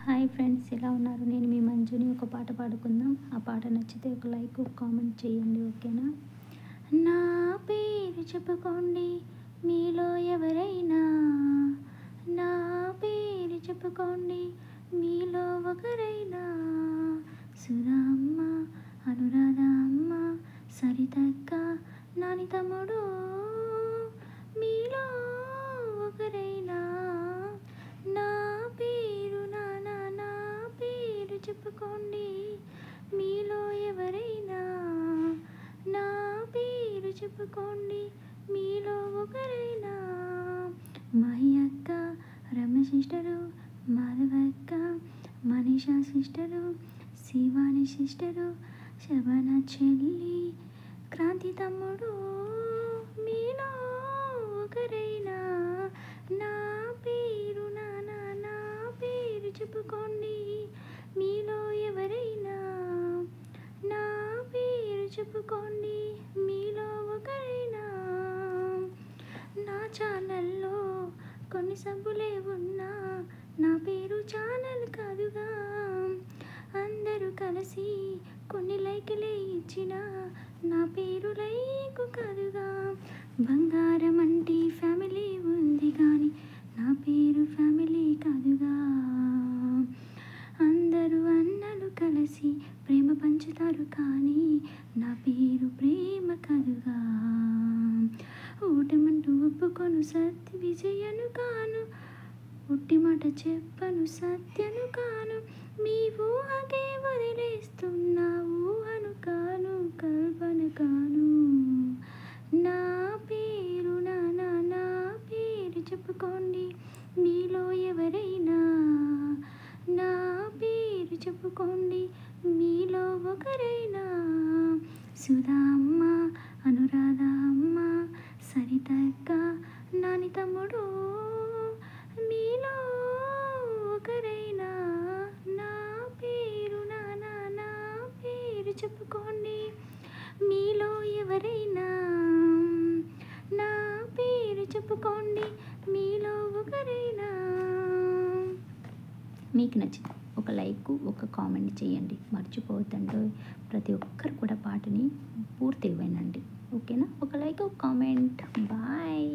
Hi friends, ఎలా ఉన్నారు? నేను మీ మంజుని. ఒక పాట పాడుకుందాం. ఆ పాట నచ్చితే ఒక లైక్, ఒక కామెంట్ చేయండి, ఓకేనా? నా పేరు చెప్పుకోండి మీలో ఎవరైనా, నా పేరు చెప్పుకోండి మీలో ఒకరైనా. సుధా అమ్మ, అనురాధ అమ్మ, సరితక్క, నాని తమ్ముడు, మీలో ఒకరైనా. నా పేరు నాన్న, నా పేరు చెప్పుకోండి మీలో ఎవరైనా, నా పేరు చెప్పుకోండి మీలో ఒకరైనా. మహి అక్క, రమ్య సిస్టరు, మాధవక్క, మనీషా సిస్టరు, శివాని సిస్టరు, శబన చెల్లి, క్రాంతి తమ్ముడు, మీలో ఒకరైనా. నా పేరు నాన్న, నా పేరు చెప్పుకోండి మీలో ఎవరైనా, నా పేరు చెప్పుకోండి మీలో ఒకరైనా. నా ఛానల్లో కొన్ని సబ్బులే ఉన్నా, నా పేరు ఛానల్ కాదుగా. అందరూ కలిసి కొన్ని లైకులే ఇచ్చిన, నా పేరు లైకు కాదుగా. బంగారం అంటే ఫ్యామిలీ ఉంది కానీ, నా పేరు ఫ్యామిలీ కాదుగా. అందరూ అన్నలు కలిసి ప్రేమ పంచుతారు కానీ, నా పేరు ప్రేమ కాదుగా. ఓటమంటూ ఒప్పుకొను సత్య విజయను కాను, ఒట్టి మాట చెప్పను సత్యను కాను. మీ ఊహకే వదిలేస్తున్నా, ఊహను కాను, కల్పన కాను. నా పేరు నాన్న, నా పేరు చెప్పుకోండి మీలో ఎవరైనా, నా పేరు చెప్పుకోండి మీలో ఒకరైనా. సుధా అమ్మ, అనురాధ అమ్మ, సరితక్క, నాని తమ్ముడు, మీలో ఒకరైనా. నా పేరు నాన్న, నా పేరు చెప్పుకోండి మీలో ఎవరైనా, నా పేరు చెప్పుకోండి మీలో ఒకరైనా. మీకు నచ్చింది ఒక లైక్, ఒక కామెంట్ చేయండి, మర్చిపోవద్దండి. ప్రతి ఒక్కరు కూడా పాటని పూర్తిగా వినండి, ఓకేనా? ఒక లైక్, ఒక కామెంట్. బాయ్.